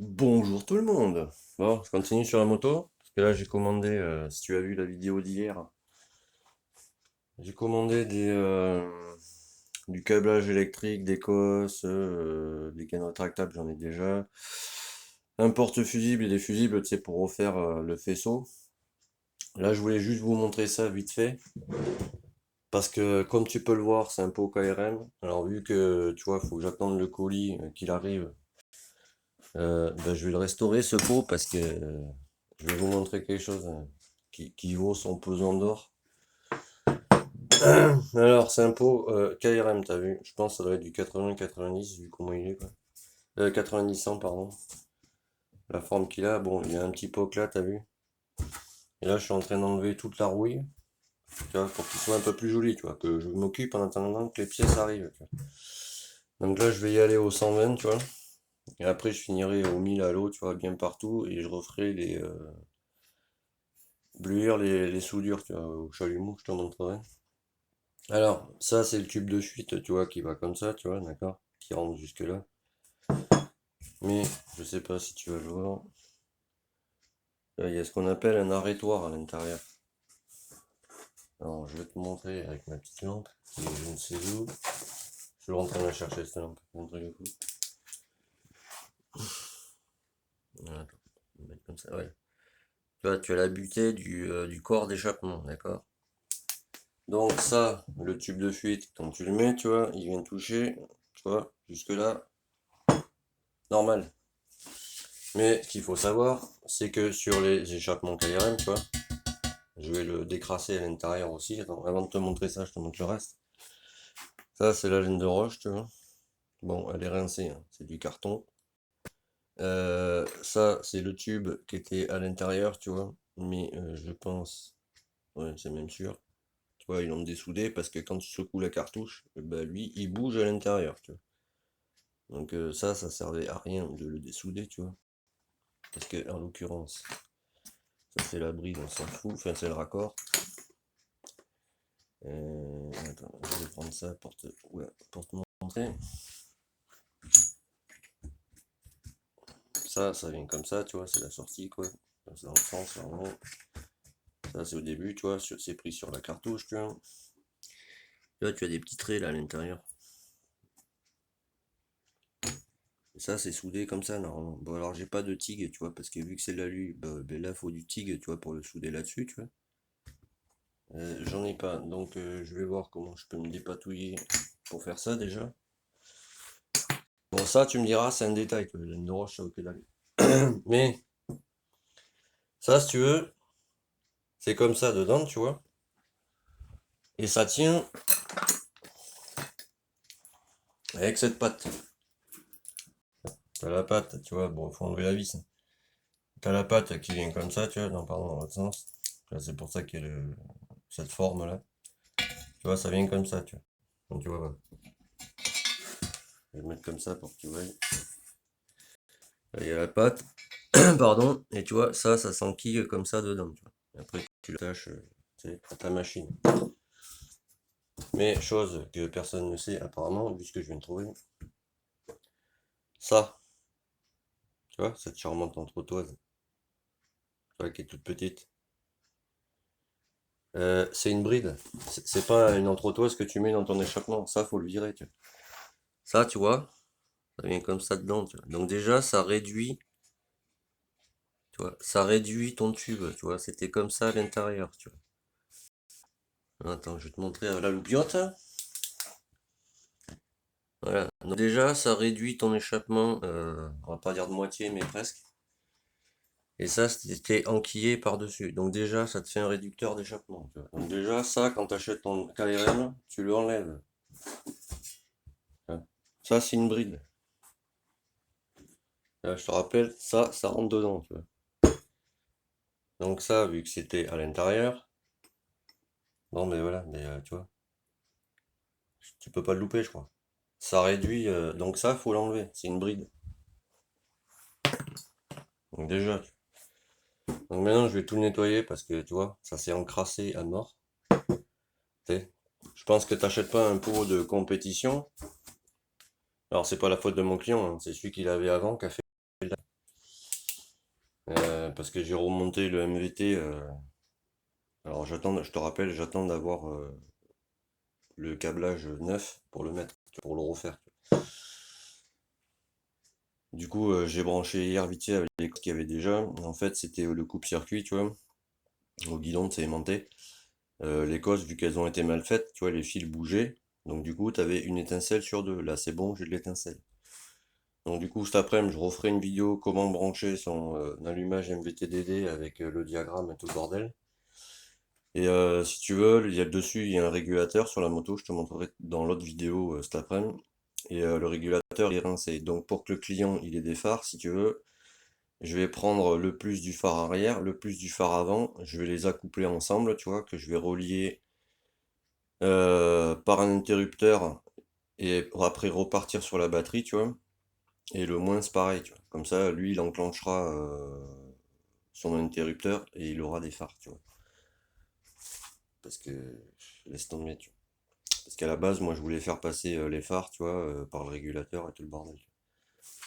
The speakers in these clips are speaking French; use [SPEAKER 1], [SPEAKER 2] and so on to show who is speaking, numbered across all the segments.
[SPEAKER 1] Bonjour tout le monde. Bon, je continue sur la moto, parce que là j'ai commandé, si tu as vu la vidéo d'hier, j'ai commandé du câblage électrique, des cosses, des canaux rétractables, j'en ai déjà. Un porte-fusible et des fusibles, tu sais, pour refaire le faisceau. Là je voulais juste vous montrer ça vite fait, parce que comme tu peux le voir, c'est un pot KRM. Alors vu que, tu vois, il faut que j'attende le colis qu'il arrive, ben, je vais le restaurer ce pot, parce que je vais vous montrer quelque chose qui vaut son pesant d'or. Alors, c'est un pot KRM, t'as vu? Je pense que ça doit être du 80-90, vu comment il est, quoi. 90-100, pardon. La forme qu'il a, bon, il y a un petit pot là, t'as vu? Et là, je suis en train d'enlever toute la rouille, tu vois, pour qu'il soit un peu plus joli, tu vois, que je m'occupe en attendant que les pièces arrivent, tu vois. Donc là, je vais y aller au 120, tu vois. Et après, je finirai au 1000 à l'eau, tu vois, bien partout, et je referai les soudures, tu vois, au chalumeau, je te montrerai. Alors, ça, c'est le tube de fuite, tu vois, qui va comme ça, tu vois, d'accord? Qui rentre jusque là. Mais, je sais pas si tu vas le voir. Là, il y a ce qu'on appelle un arrêtoir à l'intérieur. Alors, je vais te montrer avec ma petite lampe, qui est je ne sais où. Je suis en train de la chercher, cette lampe, un truc de fou. Voilà, attends, on va mettre comme ça, ouais. Tu vois, tu as la butée du corps d'échappement, d'accord? Donc ça, le tube de fuite, quand tu le mets, tu vois, il vient toucher, tu vois, jusque là, normal. Mais ce qu'il faut savoir, c'est que sur les échappements KRM, tu vois, je vais le décrasser à l'intérieur aussi. Attends, avant de te montrer ça, je te montre le reste. Ça, c'est la laine de roche, tu vois. Bon, elle est rincée, hein, c'est du carton. Ça, c'est le tube qui était à l'intérieur, tu vois. Mais je pense, ouais, c'est même sûr. Tu vois, ils l'ont dessoudé parce que quand tu secoues la cartouche, bah, lui, il bouge à l'intérieur, tu vois. Donc ça servait à rien de le dessouder, tu vois. Parce que, en l'occurrence, ça c'est la bride, on s'en fout. Enfin, c'est le raccord. Attends, je vais prendre ça ouais, pour te montrer. Ça vient comme ça, tu vois, c'est la sortie, quoi. C'est dans le sens, vraiment. Ça, c'est au début, tu vois, c'est pris sur la cartouche, tu vois. Là, tu as des petits traits, là, à l'intérieur. Et ça, c'est soudé comme ça, normalement. Bon, alors, j'ai pas de TIG, tu vois, parce que vu que c'est de l'alu, bah, ben là, faut du TIG, tu vois, pour le souder là-dessus, tu vois. J'en ai pas, donc je vais voir comment je peux me dépatouiller pour faire ça, déjà. Bon, ça, tu me diras, c'est un détail, tu vois, la laine de roche, ça vaut que dalle. Mais, ça, si tu veux, c'est comme ça dedans, tu vois. Et ça tient avec cette patte. T'as la patte, tu vois, bon, faut enlever la vis, hein. T'as la patte qui vient comme ça, tu vois, non, pardon, dans l'autre sens. C'est pour ça qu'il y a cette forme-là. Tu vois, ça vient comme ça, tu vois. Donc, tu vois, voilà. Je vais le mettre comme ça pour que tu vois. Là, il y a la patte, pardon, et tu vois, ça s'enquille comme ça dedans, tu vois. Et après, tu l'attaches, tu sais, à ta machine. Mais, chose que personne ne sait, apparemment, vu ce que je viens de trouver, ça, tu vois, cette charmante entretoise, tu vois, qui est toute petite. C'est une bride. C'est pas une entretoise que tu mets dans ton échappement. Ça, faut le virer, tu vois. Ça, tu vois, ça vient comme ça dedans, tu vois. Donc déjà, ça réduit, tu vois, ça réduit ton tube, tu vois. C'était comme ça à l'intérieur, tu vois. Attends, je vais te montrer la loupiote. Voilà. Donc déjà, ça réduit ton échappement, on va pas dire de moitié, mais presque. Et ça, c'était enquillé par-dessus. Donc déjà, ça te fait un réducteur d'échappement, tu vois. Donc déjà, ça, quand tu achètes ton KRM, tu le enlèves. Ça, c'est une bride. Là, je te rappelle, ça rentre dedans, tu vois. Donc ça, vu que c'était à l'intérieur, bon, mais voilà, mais tu vois, tu peux pas le louper, je crois. Ça réduit, donc ça, faut l'enlever, c'est une bride. Donc déjà, donc maintenant, je vais tout nettoyer parce que, tu vois, ça s'est encrassé à mort. Tu je pense que t'achètes pas un pot de compétition. Alors, c'est pas la faute de mon client, hein, c'est celui qu'il avait avant qui a fait. parce que j'ai remonté le MVT. Alors je te rappelle, j'attends d'avoir le câblage neuf pour le mettre, pour le refaire. Du coup, j'ai branché hier vite fait avec les qu'il y avait déjà. En fait, c'était le coupe-circuit, tu vois, au guidon de sémenté. Les cosses, vu qu'elles ont été mal faites, tu vois, les fils bougeaient. Donc du coup, tu avais une étincelle sur deux. Là, c'est bon, j'ai de l'étincelle. Donc du coup, cet après-midi, je referai une vidéo comment brancher son allumage MVTDD avec le diagramme et tout le bordel. Et si tu veux, il y a dessus, il y a un régulateur sur la moto, je te montrerai dans l'autre vidéo cet après-midi. Et le régulateur il est rincé. Donc pour que le client il ait des phares, si tu veux, je vais prendre le plus du phare arrière, le plus du phare avant, je vais les accoupler ensemble, tu vois, que je vais relier par un interrupteur et après repartir sur la batterie, tu vois. Et le moins c'est pareil, tu vois. Comme ça, lui il enclenchera son interrupteur et il aura des phares, tu vois. Parce que laisse tomber, tu vois. Parce qu'à la base, moi, je voulais faire passer les phares, tu vois, par le régulateur et tout le bordel.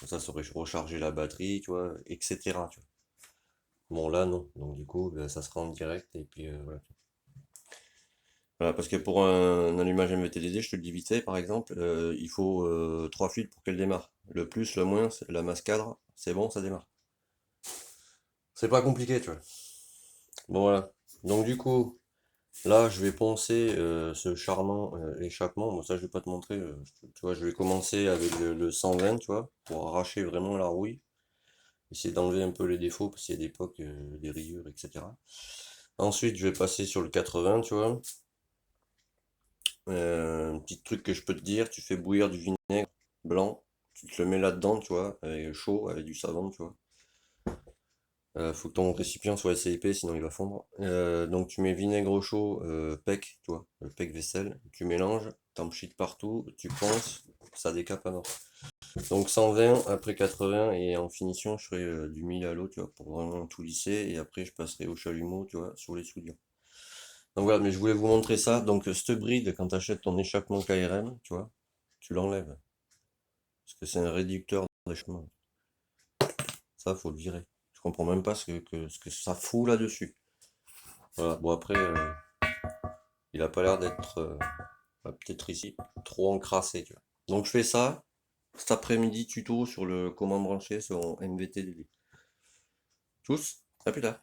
[SPEAKER 1] Comme ça aurait rechargé la batterie, tu vois, etc. Tu vois. Bon, là, non. Donc, du coup, ben, ça sera en direct. Et puis, voilà. Voilà, parce que pour un allumage MVTDD, je te le dis vite fait, par exemple, il faut 3 fils pour qu'elle démarre. Le plus, le moins, la masse cadre, c'est bon, ça démarre. C'est pas compliqué, tu vois. Bon, voilà. Donc, du coup, là, je vais poncer ce charmant échappement. Bon, ça, je vais pas te montrer. Tu vois, je vais commencer avec le 120, tu vois, pour arracher vraiment la rouille. Essayer d'enlever un peu les défauts, parce qu'il y a des pocs, des rayures, etc. Ensuite, je vais passer sur le 80, tu vois. Un petit truc que je peux te dire, tu fais bouillir du vinaigre blanc, tu te le mets là-dedans, tu vois, avec chaud, avec du savon, tu vois. Faut que ton récipient soit assez épais, sinon il va fondre. Donc tu mets vinaigre chaud, pec, tu vois, le pec vaisselle, tu mélanges, t'en pchites partout, tu ponces, ça décape à mort. Donc 120, après 80, et en finition, je ferai du 1000 à l'eau, tu vois, pour vraiment tout lisser, et après je passerai au chalumeau, tu vois, sur les soudures. Donc voilà, mais je voulais vous montrer ça. Donc cette bride, quand tu achètes ton échappement KRM, tu vois, tu l'enlèves. Parce que c'est un réducteur d'échappement. Ça, faut le virer. Je comprends même pas ce que ça fout là-dessus. Voilà, bon après, il a pas l'air d'être, peut-être ici, trop encrassé, tu vois. Donc je fais ça, cet après-midi tuto sur le comment brancher son MVT-DD. Tous, à plus tard.